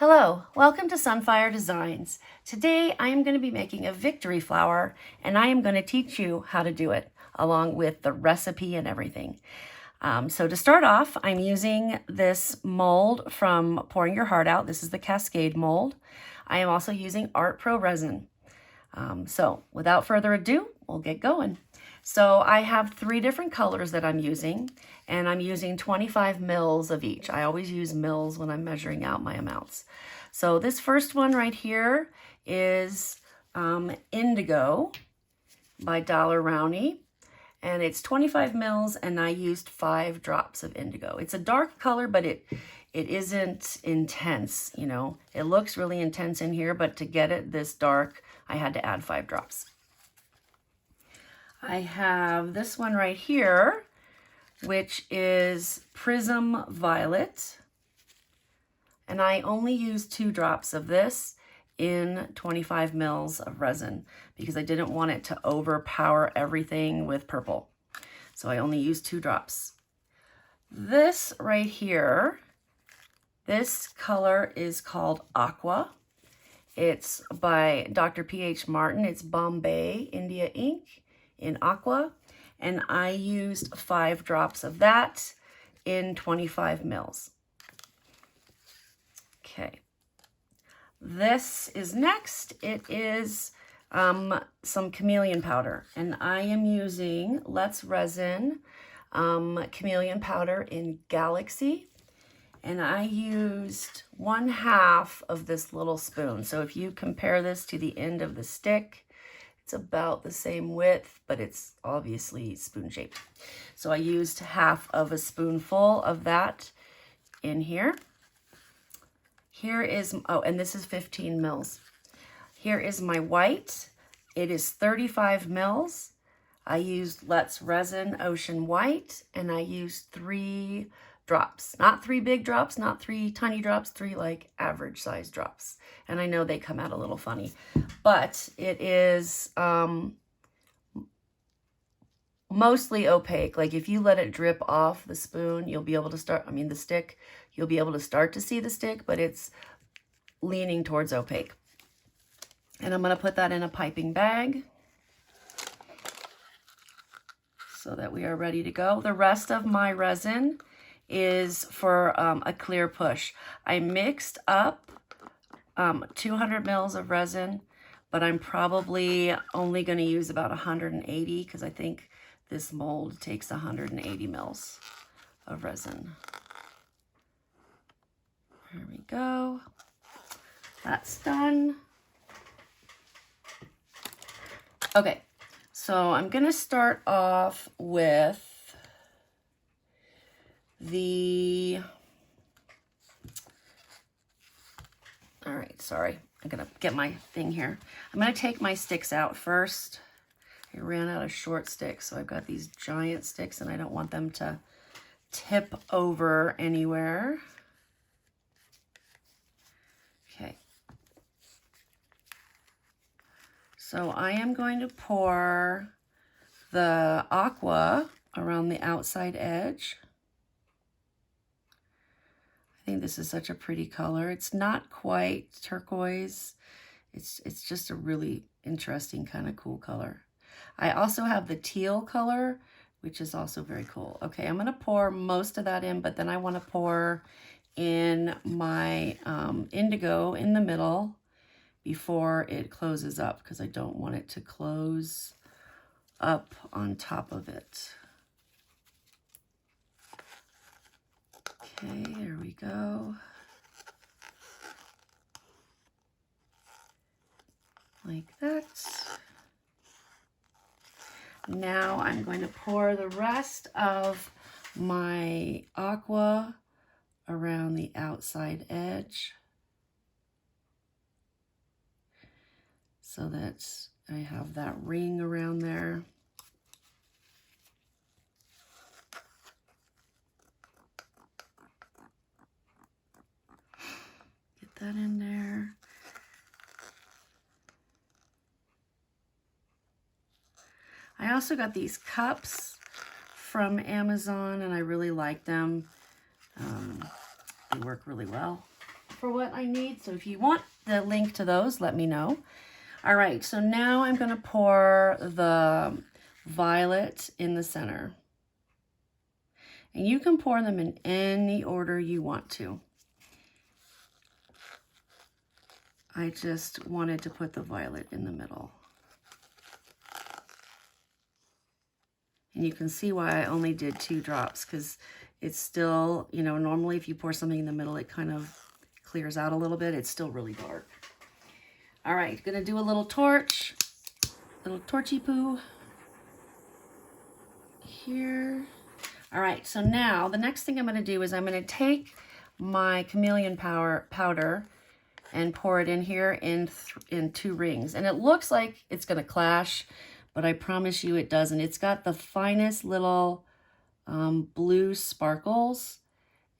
Hello, welcome to Sunfire Designs. Today I am going to be making a victory flower and I am going to teach you how to do it along with the recipe and everything. So to start off, I'm using this mold from Pouring Your Heart Out. This is the Cascade mold. I am also using Artpro Resin. So without further ado, we'll get going. So I have 3 different colors that I'm using, and I'm using 25 mils of each. I always use mils when I'm measuring out my amounts. So this first one right here is Indigo by Daler Rowney, and it's 25 mils, and I used 5 drops of indigo. It's a dark color, but it isn't intense, you know. It looks really intense in here, but to get it this dark, I had to add 5 drops. I have this one right here, which is Prism Violet. And I only used 2 drops of this in 25 mils of resin because I didn't want it to overpower everything with purple. So I only used 2 drops. This right here, this color is called Aqua. It's by Dr. P.H. Martin. It's Bombay India Ink in Aqua, and I used 5 drops of that in 25 mils. Okay, this is next. It is some Chameleon powder, and I am using Liquitex Resin Chameleon powder in Galaxy, and I used 1/2 of this little spoon. So if you compare this to the end of the stick, it's about the same width, but it's obviously spoon-shaped. So I used 1/2 of a spoonful of that in here. Here is, oh, and this is 15 mils. Here is my white. It is 35 mils. I used Liquitex Resin Ocean White, and I used 3 drops. Not 3 big drops, not 3 tiny drops, 3 like average size drops. And I know they come out a little funny, but it is mostly opaque. Like if you let it drip off the spoon, you'll be able to start, the stick, you'll be able to start to see the stick, but it's leaning towards opaque. And I'm going to put that in a piping bag so that we are ready to go. The rest of my resin is for a clear push. I mixed up 200 mils of resin, but I'm probably only going to use about 180 because I think this mold takes 180 mils of resin. There we go. That's done. Okay, so I'm going to start off with all right, sorry, I'm gonna get my thing here. I'm gonna take my sticks out first. I ran out of short sticks, so I've got these giant sticks and I don't want them to tip over anywhere. Okay. So I am going to pour the aqua around the outside edge. I think this is such a pretty color. It's not quite turquoise. It's just a really interesting kind of cool color. I also have the teal color, which is also very cool. Okay, I'm gonna pour most of that in, but then I wanna pour in my indigo in the middle before it closes up because I don't want it to close up on top of it. Okay, there we go. Like that. Now I'm going to pour the rest of my aqua around the outside edge so that I have that ring around there. That in there. I also got these cups from Amazon and I really like them. They work really well. for what I need. So if you want the link to those, let me know. All right, so now I'm going to pour the violet in the center. And you can pour them in any order you want to. I just wanted to put the violet in the middle. And you can see why I only did 2 drops, because it's still, you know, normally if you pour something in the middle, it kind of clears out a little bit. It's still really dark. All right, gonna do a little torch, little torchy poo here. All right, so now the next thing I'm gonna do is I'm gonna take my Chameleon powder and pour it in here in 2 rings. And it looks like it's gonna clash, but I promise you it doesn't. It's got the finest little blue sparkles,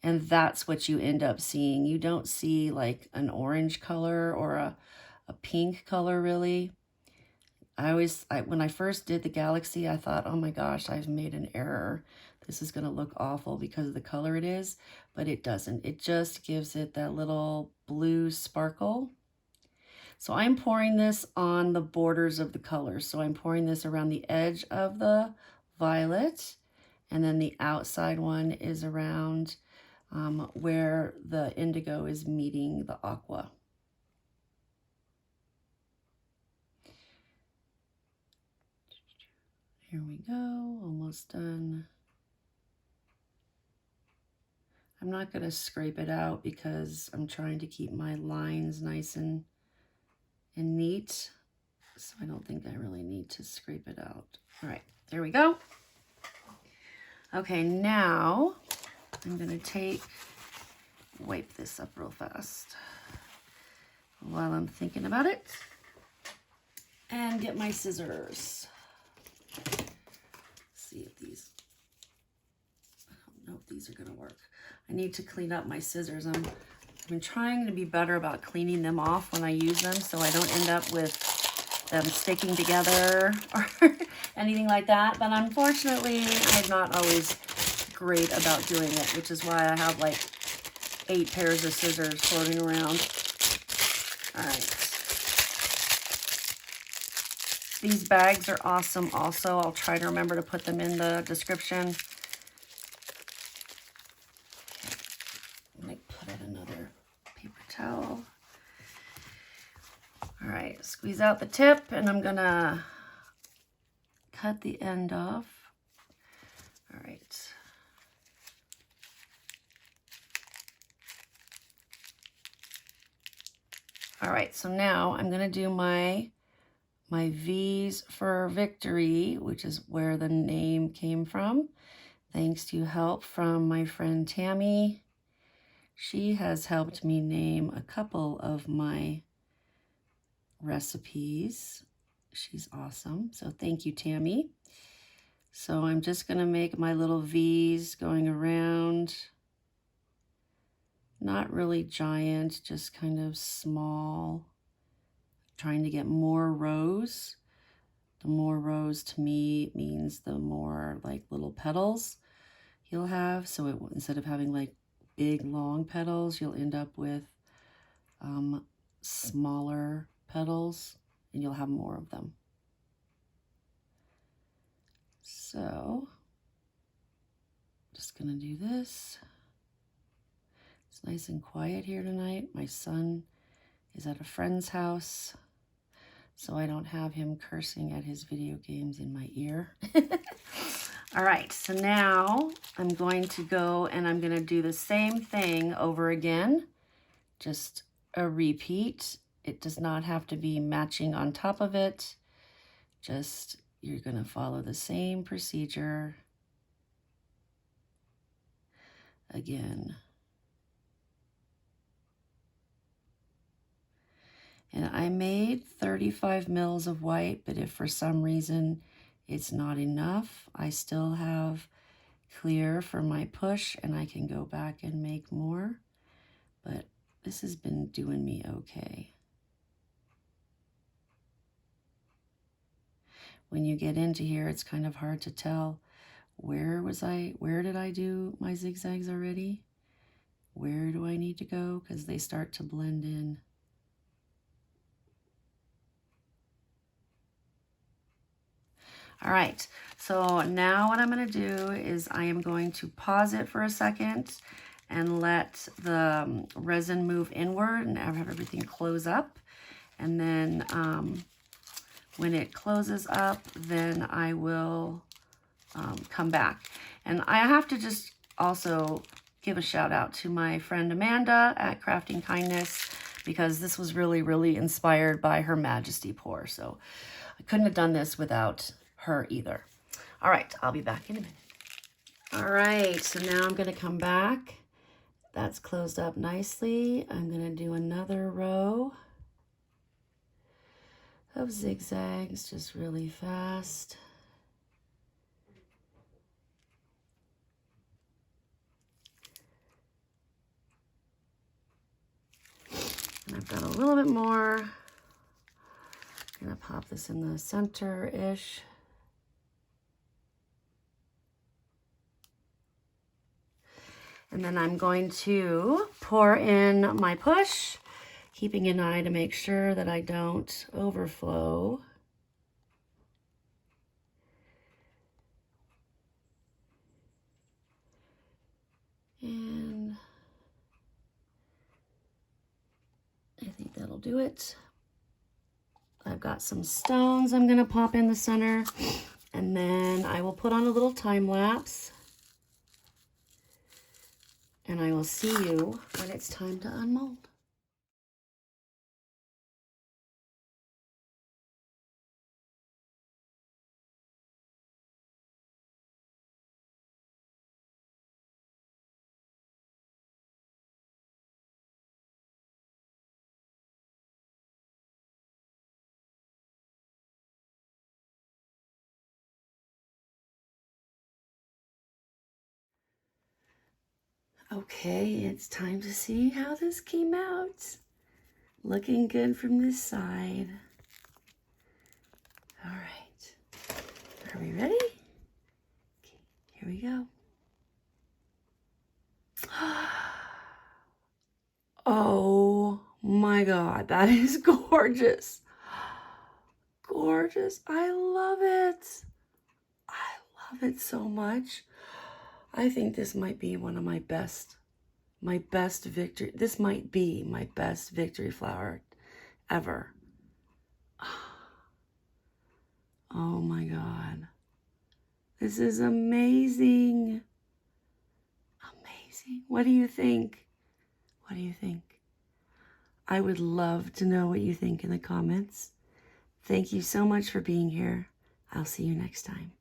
and that's what you end up seeing. You don't see like an orange color or a pink color really. When I first did the galaxy, I thought, oh my gosh, I've made an error. This is gonna look awful because of the color it is, but it doesn't. It just gives it that little blue sparkle. So I'm pouring this on the borders of the colors. So I'm pouring this around the edge of the violet, and then the outside one is around where the indigo is meeting the aqua. Here we go, almost done. I'm not gonna scrape it out because I'm trying to keep my lines nice and neat. So I don't think I really need to scrape it out. All right, there we go. Okay, now I'm gonna wipe this up real fast while I'm thinking about it, and get my scissors. See if these, I don't know if these are gonna work. I need to clean up my scissors. I've been trying to be better about cleaning them off when I use them so I don't end up with them sticking together or anything like that. But unfortunately, I'm not always great about doing it, which is why I have like 8 pairs of scissors floating around. All right. These bags are awesome also. I'll try to remember to put them in the description. I'm gonna put out another paper towel. All right, squeeze out the tip, and I'm gonna cut the end off. All right. All right, so now I'm gonna do my V's for victory, which is where the name came from, thanks to help from my friend Tammy. She has helped me name a couple of my recipes. She's awesome. So thank you, Tammy. So I'm just gonna make my little V's going around. Not really giant, just kind of small. Trying to get more rows. The more rows to me means the more like little petals you'll have. So instead of having like big long petals, you'll end up with smaller petals, and you'll have more of them. So just gonna do this. It's nice and quiet here tonight. My son is at a friend's house, so I don't have him cursing at his video games in my ear. All right, so now I'm going to go and I'm gonna do the same thing over again, just a repeat. It does not have to be matching on top of it. Just, you're gonna follow the same procedure again. And I made 35 mils of white, but if for some reason it's not enough, I still have clear for my push, and I can go back and make more. But this has been doing me okay. When you get into here, it's kind of hard to tell where did I do my zigzags already? Where do I need to go? Because they start to blend in. All right, so now what I'm going to do is I am going to pause it for a second and let the resin move inward and have everything close up. And then when it closes up, then I will come back. And I have to just also give a shout out to my friend Amanda at Crafting Kindness, because this was really, really inspired by Her Majesty pour. So I couldn't have done this without her either. All right, I'll be back in a minute. All right, so now I'm gonna come back. That's closed up nicely. I'm gonna do another row of zigzags, just really fast. And I've got a little bit more. I'm gonna pop this in the center-ish. And then I'm going to pour in my push, keeping an eye to make sure that I don't overflow. And I think that'll do it. I've got some stones I'm gonna pop in the center, and then I will put on a little time lapse. And I will see you when it's time to unmold. Okay, it's time to see how this came out. Looking good from this side. All right, are we ready? Okay, here we go. Oh my God, that is gorgeous. Gorgeous, I love it. I love it so much. I think this might be one of my best victory. This might be my best victory flower ever. Oh my God. This is amazing. Amazing. What do you think? What do you think? I would love to know what you think in the comments. Thank you so much for being here. I'll see you next time.